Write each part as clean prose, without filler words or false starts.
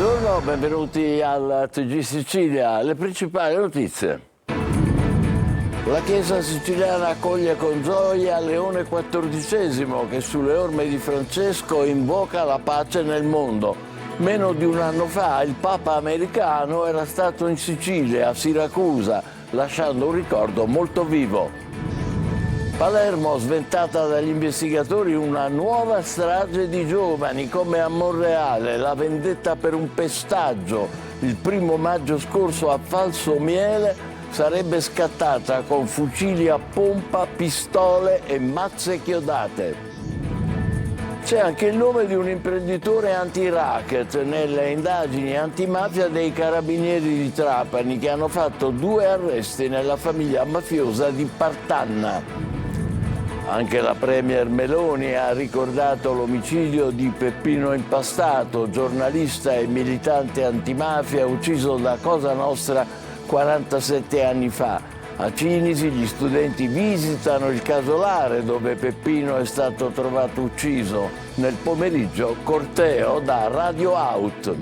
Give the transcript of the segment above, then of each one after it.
Buongiorno, benvenuti al TG Sicilia. Le principali notizie. La Chiesa siciliana accoglie con gioia Leone XIV che sulle orme di Francesco invoca la pace nel mondo. Meno di un anno fa il Papa americano era stato in Sicilia, a Siracusa, lasciando un ricordo molto vivo. Palermo, sventata dagli investigatori una nuova strage di giovani, come a Monreale, la vendetta per un pestaggio. Il 1° maggio scorso a Falsomiele sarebbe scattata con fucili a pompa, pistole e mazze chiodate. C'è anche il nome di un imprenditore anti-racket nelle indagini antimafia dei carabinieri di Trapani, che hanno fatto 2 arresti nella famiglia mafiosa di Partanna. Anche la Premier Meloni ha ricordato l'omicidio di Peppino Impastato, giornalista e militante antimafia ucciso da Cosa Nostra 47 anni fa. A Cinisi gli studenti visitano il casolare dove Peppino è stato trovato ucciso. Nel pomeriggio corteo da Radio Out.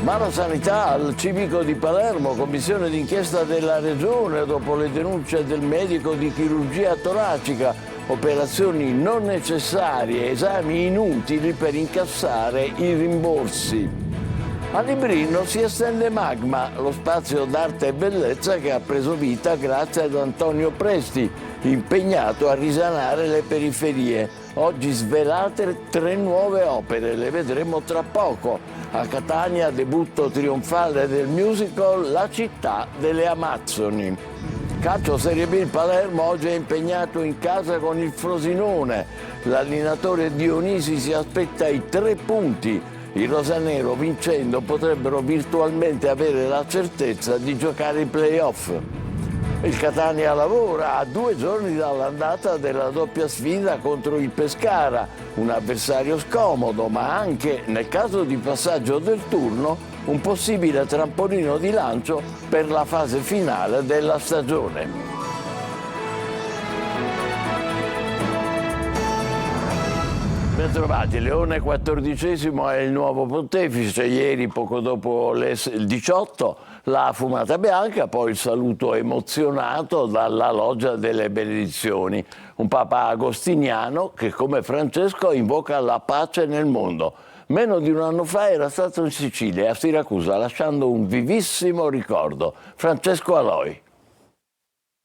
Mala sanità al civico di Palermo, commissione d'inchiesta della regione dopo le denunce del medico di chirurgia toracica, operazioni non necessarie, esami inutili per incassare i rimborsi. A Librino si estende Magma, lo spazio d'arte e bellezza che ha preso vita grazie ad Antonio Presti, impegnato a risanare le periferie. Oggi svelate 3 nuove opere, le vedremo tra poco. A Catania, debutto trionfale del musical La città delle Amazzoni. Calcio Serie B, il Palermo oggi è impegnato in casa con il Frosinone. L'allenatore Dionisi si aspetta i 3 punti. I rosanero, vincendo, potrebbero virtualmente avere la certezza di giocare i play-off. Il Catania lavora a 2 giorni dall'andata della doppia sfida contro il Pescara, un avversario scomodo, ma anche, nel caso di passaggio del turno, un possibile trampolino di lancio per la fase finale della stagione. Bentrovati, Leone XIV è il nuovo pontefice. Ieri, poco dopo il 18, la fumata bianca, poi il saluto emozionato dalla Loggia delle Benedizioni. Un papa agostiniano che, come Francesco, invoca la pace nel mondo. Meno di un anno fa era stato in Sicilia, a Siracusa, lasciando un vivissimo ricordo. Francesco Aloi.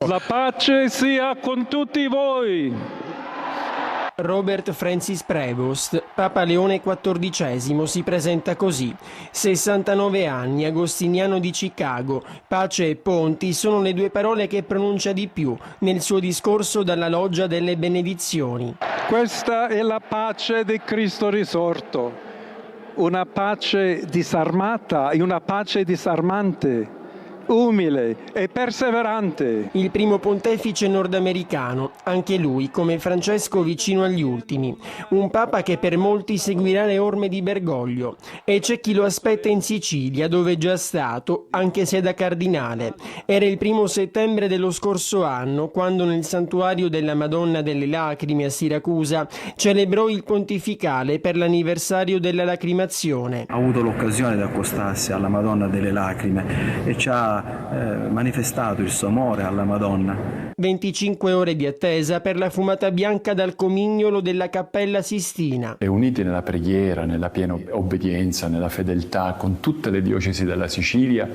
La pace sia con tutti voi! Robert Francis Prevost, Papa Leone XIV, si presenta così. 69 anni, agostiniano di Chicago. Pace e ponti sono le 2 parole che pronuncia di più nel suo discorso dalla Loggia delle Benedizioni. Questa è la pace di Cristo risorto, una pace disarmata e una pace disarmante, umile e perseverante. Il primo pontefice nordamericano, anche lui, come Francesco, vicino agli ultimi. Un papa che per molti seguirà le orme di Bergoglio. E c'è chi lo aspetta in Sicilia, dove è già stato, anche se da cardinale. Era il 1° settembre dello scorso anno, quando nel santuario della Madonna delle Lacrime a Siracusa celebrò il pontificale per l'anniversario della lacrimazione. Ha avuto l'occasione di accostarsi alla Madonna delle Lacrime e ci ha manifestato il suo amore alla Madonna. 25 ore di attesa per la fumata bianca dal comignolo della Cappella Sistina. E uniti nella preghiera, nella piena obbedienza, nella fedeltà con tutte le diocesi della Sicilia,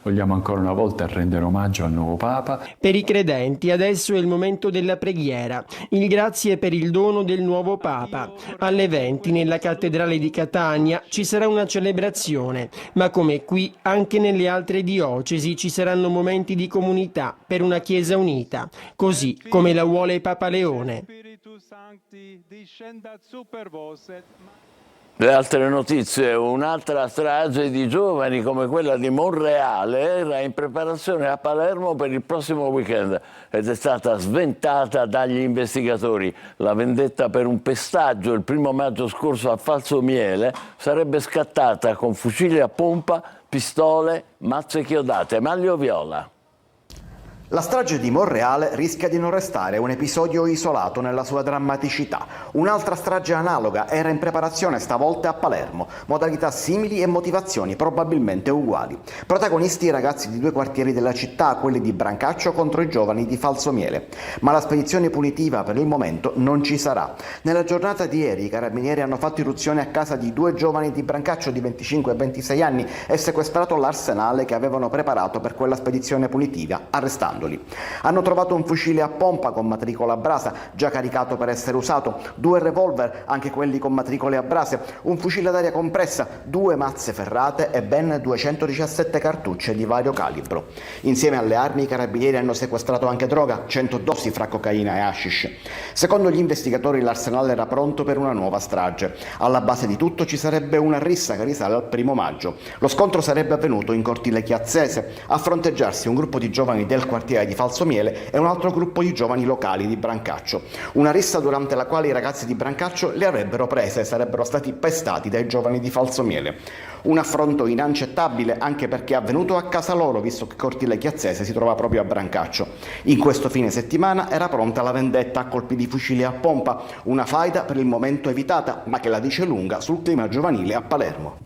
vogliamo ancora una volta rendere omaggio al nuovo Papa. Per i credenti adesso è il momento della preghiera, il grazie per il dono del nuovo Papa. Alle 20 nella cattedrale di Catania ci sarà una celebrazione, ma come qui anche nelle altre diocesi ci saranno momenti di comunità per una Chiesa unita, così come la vuole Papa Leone. Le altre notizie, un'altra strage di giovani come quella di Monreale era in preparazione a Palermo per il prossimo weekend ed è stata sventata dagli investigatori. La vendetta per un pestaggio il 1° maggio scorso a Falsomiele sarebbe scattata con fucili a pompa, pistole, mazze chiodate. Maglio Viola. La strage di Monreale rischia di non restare un episodio isolato nella sua drammaticità. Un'altra strage analoga era in preparazione, stavolta a Palermo. Modalità simili e motivazioni probabilmente uguali. Protagonisti i ragazzi di 2 quartieri della città, quelli di Brancaccio contro i giovani di Falsomiele. Ma la spedizione punitiva per il momento non ci sarà. Nella giornata di ieri i carabinieri hanno fatto irruzione a casa di 2 giovani di Brancaccio di 25 e 26 anni e sequestrato l'arsenale che avevano preparato per quella spedizione punitiva, arrestandoli. Hanno trovato un fucile a pompa con matricola a brasa, già caricato per essere usato, 2 revolver, anche quelli con matricole a brase, un fucile ad aria compressa, 2 mazze ferrate e ben 217 cartucce di vario calibro. Insieme alle armi i carabinieri hanno sequestrato anche droga, 100 dosi fra cocaina e hashish. Secondo gli investigatori l'arsenale era pronto per una nuova strage. Alla base di tutto ci sarebbe una rissa che risale al 1° maggio. Lo scontro sarebbe avvenuto in cortile Chiazzese, a fronteggiarsi un gruppo di giovani del quartiere di Falsomiele e un altro gruppo di giovani locali di Brancaccio. Una rissa durante la quale i ragazzi di Brancaccio le avrebbero prese e sarebbero stati pestati dai giovani di Falsomiele. Un affronto inaccettabile anche perché è avvenuto a casa loro, visto che Cortile Chiazzese si trova proprio a Brancaccio. In questo fine settimana era pronta la vendetta a colpi di fucili a pompa, una faida per il momento evitata, ma che la dice lunga sul clima giovanile a Palermo.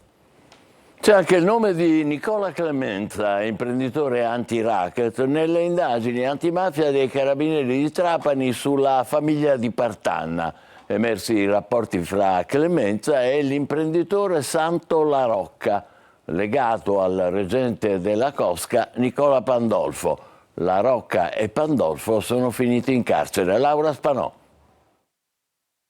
C'è anche il nome di Nicola Clemenza, imprenditore anti-racket, nelle indagini antimafia dei carabinieri di Trapani sulla famiglia di Partanna. Emersi i rapporti fra Clemenza e l'imprenditore Santo La Rocca, legato al reggente della Cosca Nicola Pandolfo. La Rocca e Pandolfo sono finiti in carcere. Laura Spanò.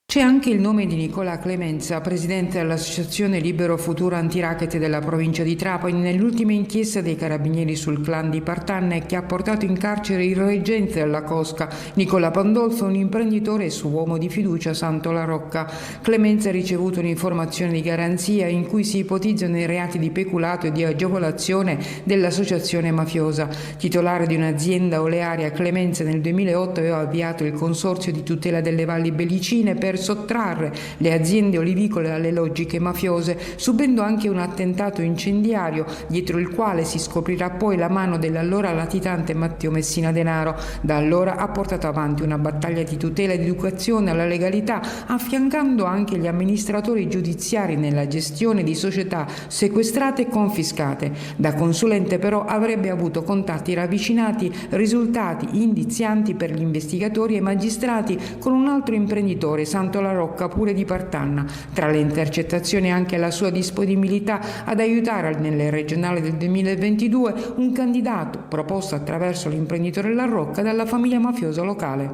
C'è anche il nome di Nicola Clemenza, presidente dell'Associazione Libero Futuro Antiracket della provincia di Trapani, nell'ultima inchiesta dei carabinieri sul clan di Partanna e che ha portato in carcere il reggente della Cosca, Nicola Pandolfo, un imprenditore e suo uomo di fiducia, Santo La Rocca. Clemenza ha ricevuto un'informazione di garanzia in cui si ipotizzano i reati di peculato e di agevolazione dell'associazione mafiosa. Titolare di un'azienda olearia, Clemenza nel 2008 aveva avviato il consorzio di tutela delle valli belicine per sottrarre le aziende olivicole alle logiche mafiose, subendo anche un attentato incendiario dietro il quale si scoprirà poi la mano dell'allora latitante Matteo Messina Denaro. Da allora ha portato avanti una battaglia di tutela ed educazione alla legalità, affiancando anche gli amministratori giudiziari nella gestione di società sequestrate e confiscate. Da consulente però avrebbe avuto contatti ravvicinati, risultati indizianti per gli investigatori e magistrati con un altro imprenditore, Santo La Rocca, pure di Partanna. Tra le intercettazioni anche la sua disponibilità ad aiutare nelle regionali del 2022 un candidato proposto attraverso l'imprenditore La Rocca dalla famiglia mafiosa locale.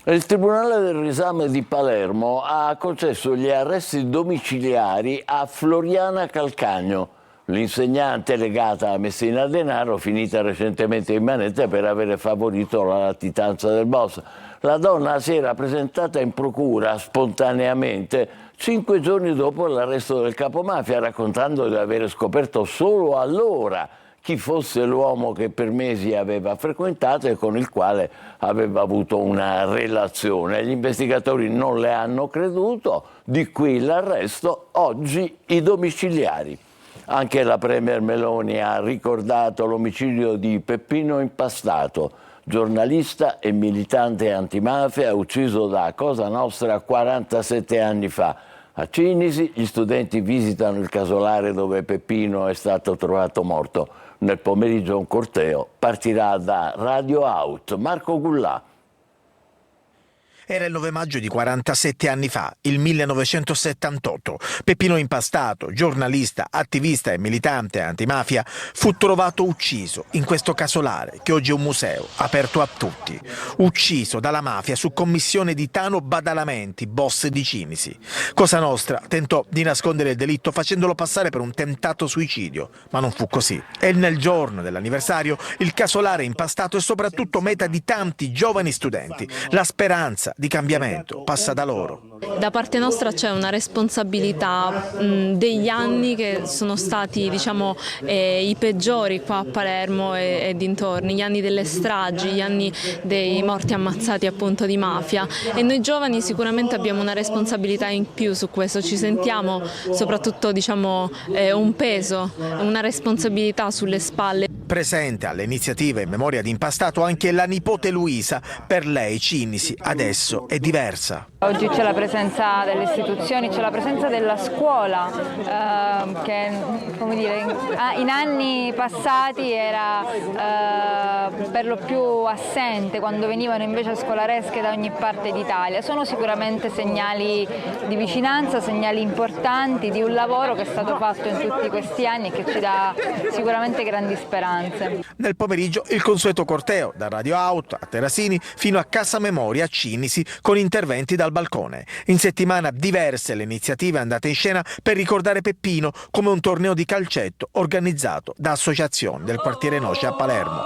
Il Tribunale del Risame di Palermo ha concesso gli arresti domiciliari a Floriana Calcagno, l'insegnante legata a Messina Denaro, finita recentemente in manette per avere favorito la latitanza del boss. La donna si era presentata in procura spontaneamente 5 giorni dopo l'arresto del capomafia, raccontando di aver scoperto solo allora chi fosse l'uomo che per mesi aveva frequentato e con il quale aveva avuto una relazione. Gli investigatori non le hanno creduto, di qui l'arresto, oggi i domiciliari. Anche la Premier Meloni ha ricordato l'omicidio di Peppino Impastato, giornalista e militante antimafia ucciso da Cosa Nostra 47 anni fa. A Cinisi gli studenti visitano il casolare dove Peppino è stato trovato morto. Nel pomeriggio un corteo partirà da Radio Out. Marco Gullà. Era il 9 maggio di 47 anni fa, il 1978. Peppino Impastato, giornalista, attivista e militante antimafia, fu trovato ucciso in questo casolare, che oggi è un museo, aperto a tutti. Ucciso dalla mafia su commissione di Tano Badalamenti, boss di Cinisi. Cosa Nostra tentò di nascondere il delitto facendolo passare per un tentato suicidio, ma non fu così. E nel giorno dell'anniversario, il casolare Impastato è soprattutto meta di tanti giovani studenti. La speranza di cambiamento passa da loro. Da parte nostra c'è una responsabilità degli anni che sono stati, diciamo, i peggiori qua a Palermo e dintorni, gli anni delle stragi, gli anni dei morti ammazzati appunto di mafia, e noi giovani sicuramente abbiamo una responsabilità in più su questo, ci sentiamo soprattutto, diciamo, un peso, una responsabilità sulle spalle. Presente alle iniziative in memoria di Impastato anche la nipote Luisa. Per lei Cinisi adesso è diversa. Oggi c'è la presenza delle istituzioni, c'è la presenza della scuola che, come dire, in anni passati era per lo più assente, quando venivano invece scolaresche da ogni parte d'Italia. Sono sicuramente segnali di vicinanza, segnali importanti di un lavoro che è stato fatto in tutti questi anni e che ci dà sicuramente grandi speranze. Nel pomeriggio il consueto corteo da Radio Out a Terrasini fino a Casa Memoria a Cinisi con interventi dal balcone. In settimana diverse le iniziative andate in scena per ricordare Peppino, come un torneo di calcetto organizzato da associazioni del quartiere Noce a Palermo.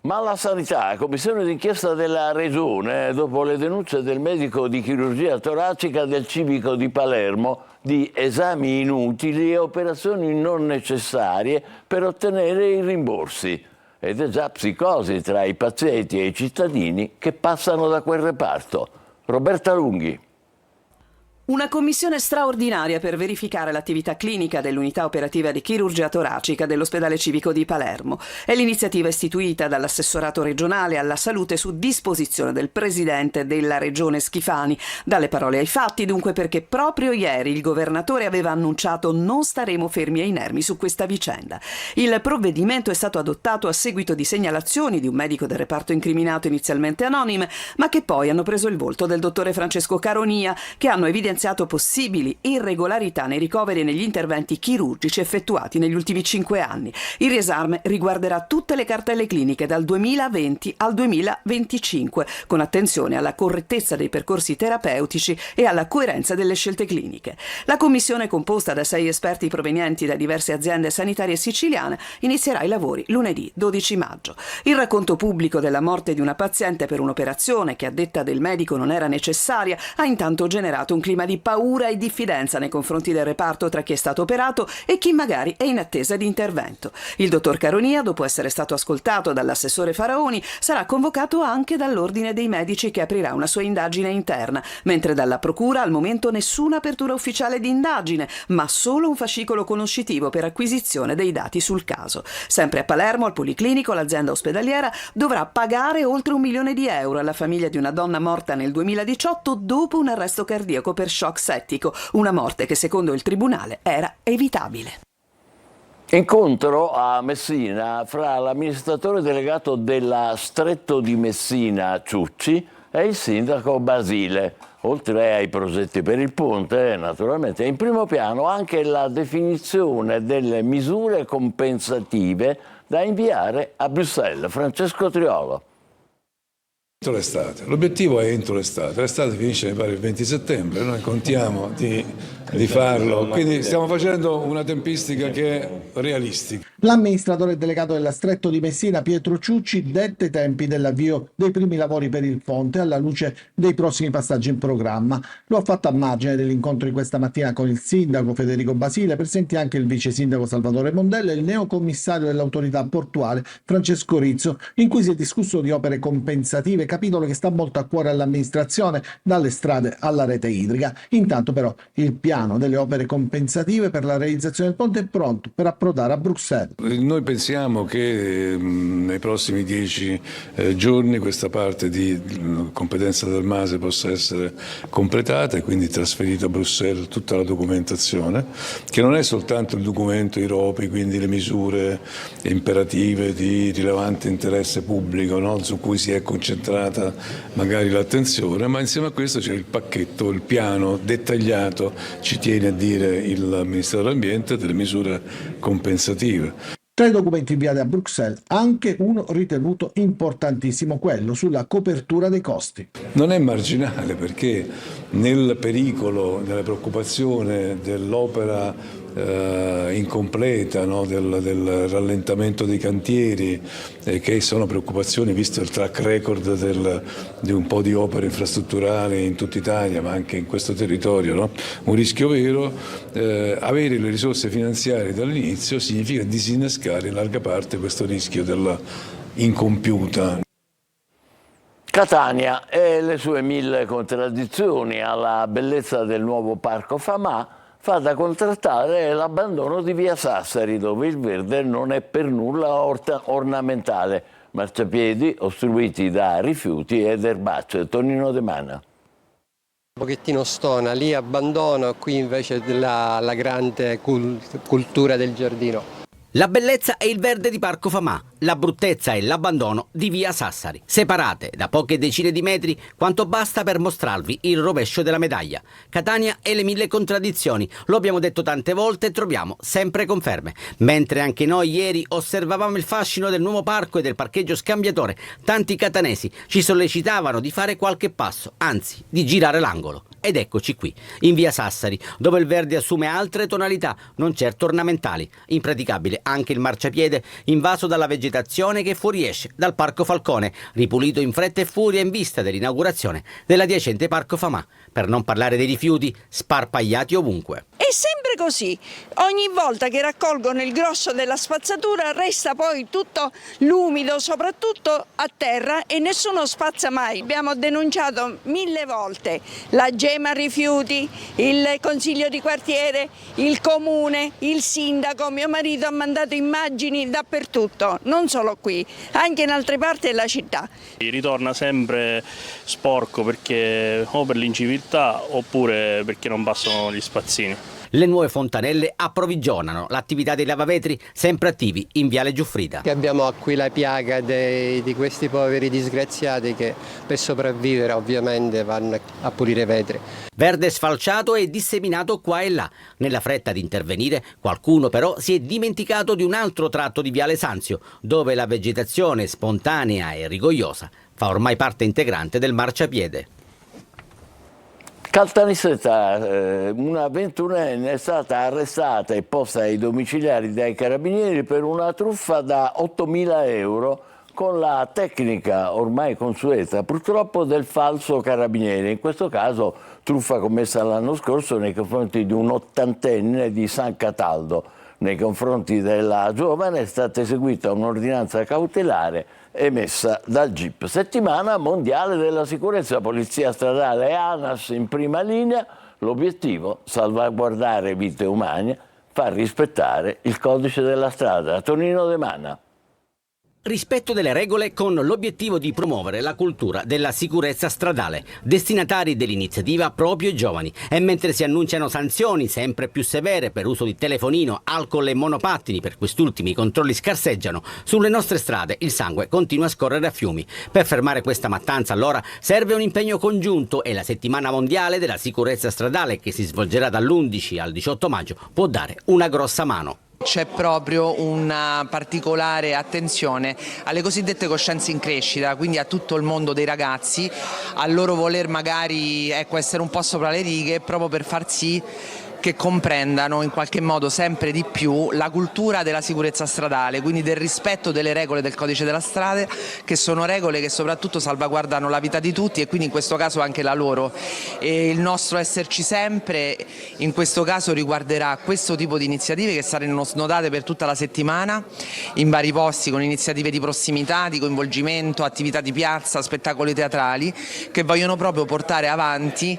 Ma la sanità, commissione d'inchiesta della Regione, dopo le denunce del medico di chirurgia toracica del Civico di Palermo di esami inutili e operazioni non necessarie per ottenere i rimborsi. Ed è già psicosi tra i pazienti e i cittadini che passano da quel reparto. Roberta Lunghi. Una commissione straordinaria per verificare l'attività clinica dell'unità operativa di chirurgia toracica dell'ospedale civico di Palermo. È l'iniziativa istituita dall'assessorato regionale alla salute su disposizione del presidente della regione Schifani. Dalle parole ai fatti, dunque, perché proprio ieri il governatore aveva annunciato: non staremo fermi e inermi su questa vicenda. Il provvedimento è stato adottato a seguito di segnalazioni di un medico del reparto incriminato, inizialmente anonime, ma che poi hanno preso il volto del dottore Francesco Caronia, che hanno evidenziato possibili irregolarità nei ricoveri e negli interventi chirurgici effettuati negli ultimi 5 anni. Il riesame riguarderà tutte le cartelle cliniche dal 2020 al 2025, con attenzione alla correttezza dei percorsi terapeutici e alla coerenza delle scelte cliniche. La commissione, composta da 6 esperti provenienti da diverse aziende sanitarie siciliane, inizierà i lavori lunedì 12 maggio. Il racconto pubblico della morte di una paziente per un'operazione che, a detta del medico, non era necessaria, ha intanto generato un clima di paura e diffidenza nei confronti del reparto tra chi è stato operato e chi magari è in attesa di intervento. Il dottor Caronia, dopo essere stato ascoltato dall'assessore Faraoni, sarà convocato anche dall'Ordine dei Medici, che aprirà una sua indagine interna, mentre dalla Procura al momento nessuna apertura ufficiale di indagine, ma solo un fascicolo conoscitivo per acquisizione dei dati sul caso. Sempre a Palermo, al Policlinico, l'azienda ospedaliera dovrà pagare oltre €1 milione alla famiglia di una donna morta nel 2018 dopo un arresto cardiaco per shock settico, una morte che secondo il tribunale era evitabile. Incontro a Messina fra l'amministratore delegato della Stretto di Messina Ciucci e il sindaco Basile. Oltre ai progetti per il ponte, naturalmente, è in primo piano anche la definizione delle misure compensative da inviare a Bruxelles. Francesco Triolo. L'estate. L'obiettivo è entro l'estate. L'estate finisce, mi pare, il 20 settembre. Noi contiamo di farlo, quindi stiamo facendo una tempistica che è realistica. L'amministratore delegato della Stretto di Messina, Pietro Ciucci, dette i tempi dell'avvio dei primi lavori per il ponte alla luce dei prossimi passaggi in programma. Lo ha fatto a margine dell'incontro di questa mattina con il sindaco Federico Basile, presenti anche il vice sindaco Salvatore Mondella e il neocommissario dell'autorità portuale Francesco Rizzo, in cui si è discusso di opere compensative, capitolo che sta molto a cuore all'amministrazione, dalle strade alla rete idrica. Intanto però il piano delle opere compensative per la realizzazione del ponte è pronto per approdare a Bruxelles. Noi pensiamo che nei prossimi 10 giorni questa parte di competenza del MASE possa essere completata e quindi trasferita a Bruxelles tutta la documentazione, che non è soltanto il documento IROPI, quindi le misure imperative di rilevante interesse pubblico, no? Su cui si è concentrata magari l'attenzione, ma insieme a questo c'è il pacchetto, il piano dettagliato, ci tiene a dire il Ministero dell'Ambiente, delle misure compensative. Tra i documenti inviati a Bruxelles, anche uno ritenuto importantissimo, quello sulla copertura dei costi. Non è marginale, perché nel pericolo, nella preoccupazione dell'opera incompleta, no? del rallentamento dei cantieri, che sono preoccupazioni visto il track record di un po' di opere infrastrutturali in tutta Italia, ma anche in questo territorio, no? Un rischio vero. Avere le risorse finanziarie dall'inizio significa disinnescare in larga parte questo rischio della incompiuta. Catania e le sue 1000 contraddizioni alla bellezza del nuovo parco Famà fa da contrastare l'abbandono di via Sassari, dove il verde non è per nulla ornamentale. Marciapiedi ostruiti da rifiuti ed erbacce. Tonino De Mana. Un pochettino stona, lì abbandono, qui invece la grande cultura del giardino. La bellezza è il verde di Parco Famà, la bruttezza è l'abbandono di via Sassari. Separate da poche decine di metri, quanto basta per mostrarvi il rovescio della medaglia. Catania e le 1000 contraddizioni, lo abbiamo detto tante volte e troviamo sempre conferme. Mentre anche noi ieri osservavamo il fascino del nuovo parco e del parcheggio scambiatore, tanti catanesi ci sollecitavano di fare qualche passo, anzi di girare l'angolo. Ed eccoci qui, in via Sassari, dove il verde assume altre tonalità, non certo ornamentali. Impraticabile anche il marciapiede, invaso dalla vegetazione che fuoriesce dal Parco Falcone, ripulito in fretta e furia in vista dell'inaugurazione dell'adiacente Parco Famà. Per non parlare dei rifiuti sparpagliati ovunque. È sempre così, ogni volta che raccolgono il grosso della spazzatura resta poi tutto l'umido, soprattutto a terra, e nessuno spazza mai. Abbiamo denunciato 1000 volte la Gema Rifiuti, il Consiglio di quartiere, il Comune, il Sindaco. Mio marito ha mandato immagini dappertutto, non solo qui, anche in altre parti della città. Ritorna sempre sporco perché o per l'inciviltà oppure perché non passano gli spazzini. Le nuove fontanelle approvvigionano l'attività dei lavavetri, sempre attivi in viale Giuffrida. Abbiamo qui la piaga di questi poveri disgraziati che per sopravvivere ovviamente vanno a pulire vetri. Verde sfalciato e disseminato qua e là. Nella fretta di intervenire, qualcuno però si è dimenticato di un altro tratto di viale Sanzio, dove la vegetazione spontanea e rigogliosa fa ormai parte integrante del marciapiede. Caltanissetta, una 21enne è stata arrestata e posta ai domiciliari dai carabinieri per una truffa da 8.000 euro con la tecnica ormai consueta, purtroppo, del falso carabiniere. In questo caso truffa commessa l'anno scorso nei confronti di un 80enne di San Cataldo. Nei confronti della giovane è stata eseguita un'ordinanza cautelare emessa dal GIP. Settimana mondiale della sicurezza, polizia stradale e ANAS in prima linea. L'obiettivo: salvaguardare vite umane, far rispettare il codice della strada. Tonino De Mana. Rispetto delle regole con l'obiettivo di promuovere la cultura della sicurezza stradale. Destinatari dell'iniziativa proprio i giovani. E mentre si annunciano sanzioni sempre più severe per uso di telefonino, alcol e monopattini, per quest'ultimi i controlli scarseggiano, sulle nostre strade il sangue continua a scorrere a fiumi. Per fermare questa mattanza allora serve un impegno congiunto e la settimana mondiale della sicurezza stradale, che si svolgerà dall'11 al 18 maggio, può dare una grossa mano. C'è proprio una particolare attenzione alle cosiddette coscienze in crescita, quindi a tutto il mondo dei ragazzi, al loro voler magari essere un po' sopra le righe, proprio per far sì che comprendano in qualche modo sempre di più la cultura della sicurezza stradale, quindi del rispetto delle regole del codice della strada, che sono regole che soprattutto salvaguardano la vita di tutti e quindi in questo caso anche la loro. E il nostro esserci sempre in questo caso riguarderà questo tipo di iniziative che saranno snodate per tutta la settimana in vari posti, con iniziative di prossimità, di coinvolgimento, attività di piazza, spettacoli teatrali che vogliono proprio portare avanti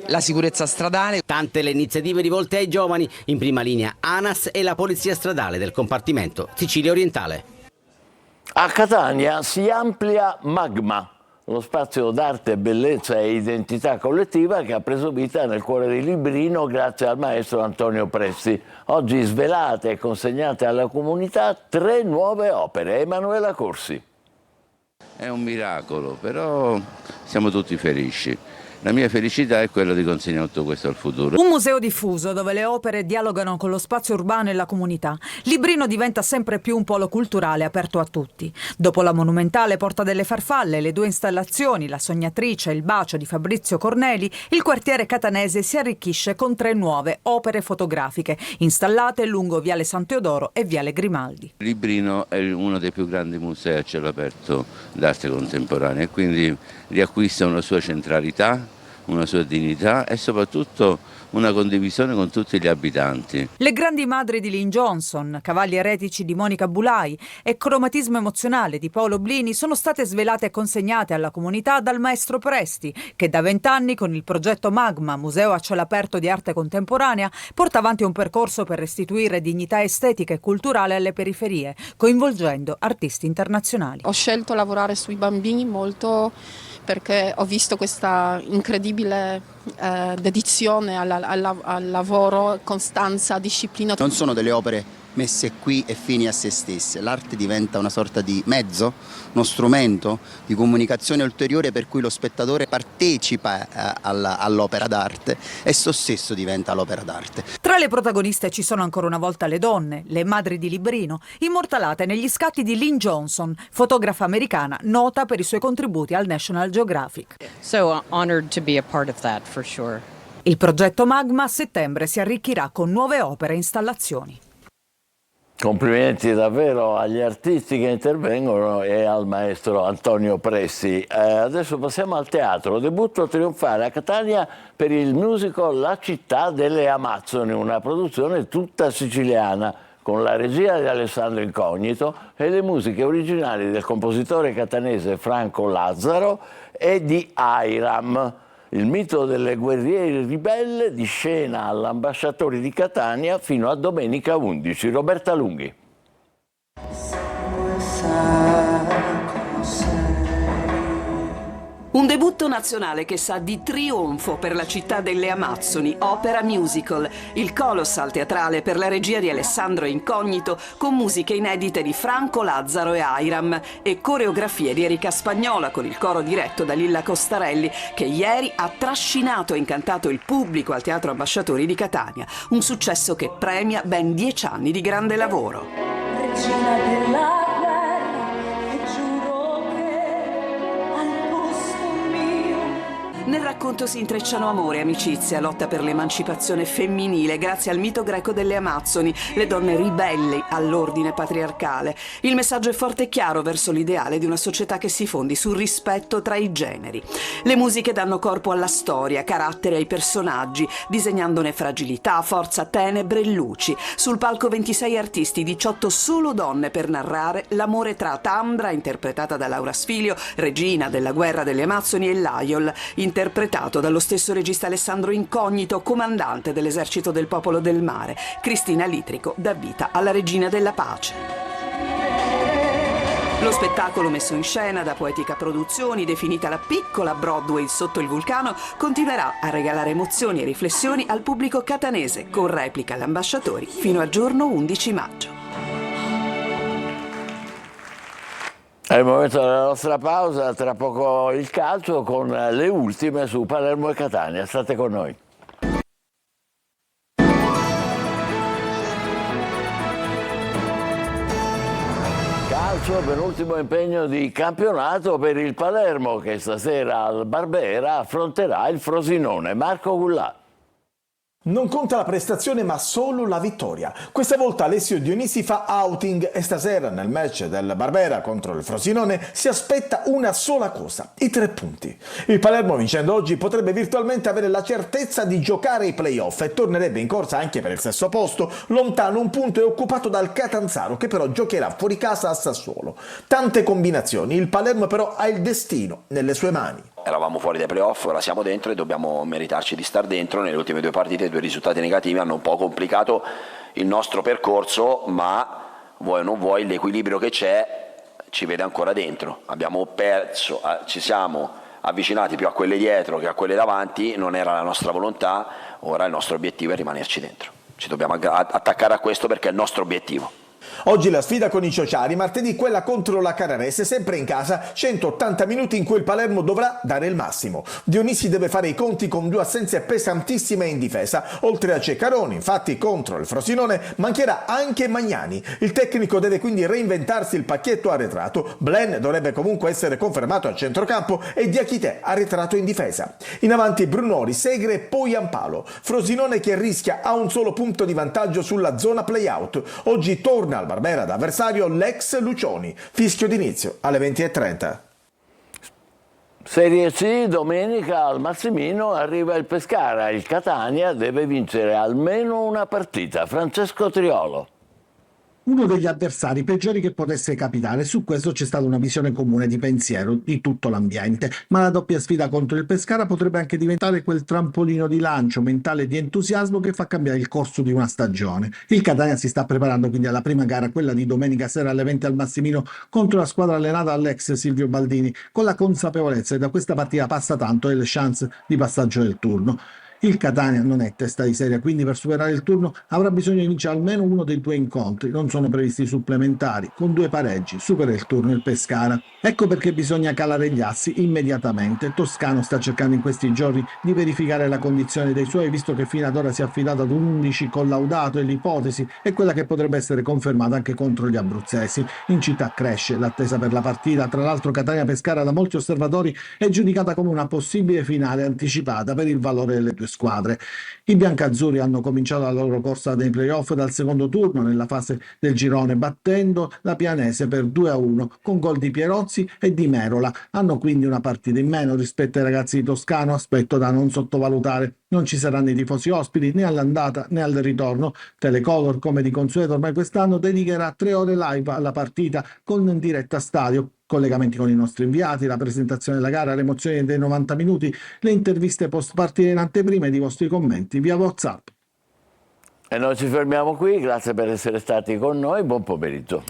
la sicurezza stradale. Tante le iniziative rivolte ai giovani, in prima linea ANAS e la Polizia Stradale del compartimento Sicilia Orientale. A Catania si amplia Magma, lo spazio d'arte, bellezza e identità collettiva che ha preso vita nel cuore di Librino grazie al maestro Antonio Presti. Oggi svelate e consegnate alla comunità 3 nuove opere. Emanuela Corsi. È un miracolo, però siamo tutti felici. La mia felicità è quella di consegnare tutto questo al futuro. Un museo diffuso dove le opere dialogano con lo spazio urbano e la comunità. Librino diventa sempre più un polo culturale aperto a tutti. Dopo la monumentale Porta delle Farfalle, le 2 installazioni, La Sognatrice e Il Bacio di Fabrizio Corneli, il quartiere catanese si arricchisce con 3 nuove opere fotografiche installate lungo Viale San Teodoro e Viale Grimaldi. Librino è uno dei più grandi musei a cielo aperto d'arte contemporanea e quindi riacquista una sua centralità, una sua dignità e soprattutto una condivisione con tutti gli abitanti. Le grandi madri di Lynn Johnson, Cavalli eretici di Monica Bulai e Cromatismo emozionale di Paolo Blini sono state svelate e consegnate alla comunità dal maestro Presti, che da 20 anni con il progetto Magma, Museo a cielo aperto di arte contemporanea, porta avanti un percorso per restituire dignità estetica e culturale alle periferie, coinvolgendo artisti internazionali. Ho scelto lavorare sui bambini molto perché ho visto questa incredibile dedizione al lavoro, costanza, disciplina. Non sono delle opere messe qui e fini a se stesse, l'arte diventa una sorta di mezzo, uno strumento di comunicazione ulteriore per cui lo spettatore partecipa all'opera d'arte, esso stesso diventa l'opera d'arte. Tra le protagoniste ci sono ancora una volta le donne, le madri di Librino, immortalate negli scatti di Lynn Johnson, fotografa americana nota per i suoi contributi al National Geographic. So honored to be a part of that for sure. Il progetto Magma a settembre si arricchirà con nuove opere e installazioni. Complimenti davvero agli artisti che intervengono e al maestro Antonio Presti. Adesso passiamo al teatro. Debutto trionfale a Catania per il musical La città delle Amazzoni, una produzione tutta siciliana con la regia di Alessandro Incognito e le musiche originali del compositore catanese Franco Lazzaro e di Hiram. Il mito delle guerriere ribelle di scena all'Ambasciatori di Catania fino a domenica 11. Roberta Lunghi. Un debutto nazionale che sa di trionfo per La città delle Amazzoni, opera musical, il colossal teatrale per la regia di Alessandro Incognito con musiche inedite di Franco Lazzaro e Hiram e coreografie di Erika Spagnola con il coro diretto da Lilla Costarelli che ieri ha trascinato e incantato il pubblico al Teatro Ambasciatori di Catania, un successo che premia ben 10 anni di grande lavoro. Regina della Nel racconto si intrecciano amore, amicizia, lotta per l'emancipazione femminile grazie al mito greco delle Amazzoni, le donne ribelli all'ordine patriarcale. Il messaggio è forte e chiaro verso l'ideale di una società che si fondi sul rispetto tra i generi. Le musiche danno corpo alla storia, carattere ai personaggi, disegnandone fragilità, forza, tenebre e luci. Sul palco 26 artisti, 18 solo donne per narrare l'amore tra Tambra, interpretata da Laura Sfilio, regina della guerra delle Amazzoni, e Laiol, interpretato dallo stesso regista Alessandro Incognito, comandante dell'esercito del popolo del mare. Cristina Litrico dà vita alla regina della pace. Lo spettacolo messo in scena da Poetica Produzioni, definita la piccola Broadway sotto il vulcano, continuerà a regalare emozioni e riflessioni al pubblico catanese, con replica all'Ambasciatori fino al giorno 11 maggio. È il momento della nostra pausa, tra poco il calcio con le ultime su Palermo e Catania. State con noi. Calcio, penultimo impegno di campionato per il Palermo che stasera al Barbera affronterà il Frosinone. Marco Gullà. Non conta la prestazione ma solo la vittoria. Questa volta Alessio Dionisi fa outing e stasera nel match del Barbera contro il Frosinone si aspetta una sola cosa, i 3 punti. Il Palermo vincendo oggi potrebbe virtualmente avere la certezza di giocare i play-off e tornerebbe in corsa anche per il sesto posto, lontano un punto e occupato dal Catanzaro che però giocherà fuori casa a Sassuolo. Tante combinazioni, il Palermo però ha il destino nelle sue mani. Eravamo fuori dai playoff, ora siamo dentro e dobbiamo meritarci di star dentro. Nelle ultime 2 partite 2 risultati negativi hanno un po' complicato il nostro percorso, ma vuoi o non vuoi l'equilibrio che c'è ci vede ancora dentro. Abbiamo perso, ci siamo avvicinati più a quelle dietro che a quelle davanti, non era la nostra volontà, ora il nostro obiettivo è rimanerci dentro. Ci dobbiamo attaccare a questo perché è il nostro obiettivo. Oggi la sfida con i Ciociari, martedì quella contro la Carrarese, sempre in casa, 180 minuti in cui il Palermo dovrà dare il massimo. Dionisi deve fare i conti con 2 assenze pesantissime in difesa, oltre a Ceccaroni, infatti contro il Frosinone mancherà anche Magnani. Il tecnico deve quindi reinventarsi il pacchetto arretrato, Blen dovrebbe comunque essere confermato a centrocampo e Diachité arretrato in difesa. In avanti Brunori, Segre e poi Ampalo. Frosinone che rischia a un solo punto di vantaggio sulla zona play-out. Oggi torna al Barbera d'avversario l'ex Lucioni. Fischio d'inizio alle 20:30. Serie C, domenica al Massimino arriva il Pescara. Il Catania deve vincere almeno una partita. Francesco Triolo. Uno degli avversari peggiori che potesse capitare, su questo c'è stata una visione comune di pensiero di tutto l'ambiente, ma la doppia sfida contro il Pescara potrebbe anche diventare quel trampolino di lancio mentale e di entusiasmo che fa cambiare il corso di una stagione. Il Catania si sta preparando quindi alla prima gara, quella di domenica sera alle 20 al Massimino contro la squadra allenata dall'ex Silvio Baldini, con la consapevolezza che da questa partita passa tanto e le chance di passaggio del turno. Il Catania non è testa di serie, quindi per superare il turno avrà bisogno di vincere almeno uno dei 2 incontri, non sono previsti supplementari, con 2 pareggi supera il turno il Pescara. Ecco perché bisogna calare gli assi immediatamente. Toscano sta cercando in questi giorni di verificare la condizione dei suoi, visto che fino ad ora si è affidato ad un 11 collaudato e l'ipotesi è quella che potrebbe essere confermata anche contro gli abruzzesi. In città cresce l'attesa per la partita, tra l'altro Catania-Pescara da molti osservatori è giudicata come una possibile finale anticipata per il valore delle 2 squadre. I biancazzurri hanno cominciato la loro corsa nei playoff dal secondo turno nella fase del girone, battendo la Pianese per 2-1 con gol di Pierozzi e di Merola. Hanno quindi una partita in meno rispetto ai ragazzi di Toscano, aspetto da non sottovalutare. Non ci saranno i tifosi ospiti né all'andata né al ritorno. Telecolor, come di consueto ormai quest'anno, dedicherà 3 ore live alla partita con diretta stadio. Collegamenti con i nostri inviati, la presentazione della gara, le emozioni dei 90 minuti, le interviste post partita in anteprima ed i vostri commenti via WhatsApp. E noi ci fermiamo qui, grazie per essere stati con noi, buon pomeriggio.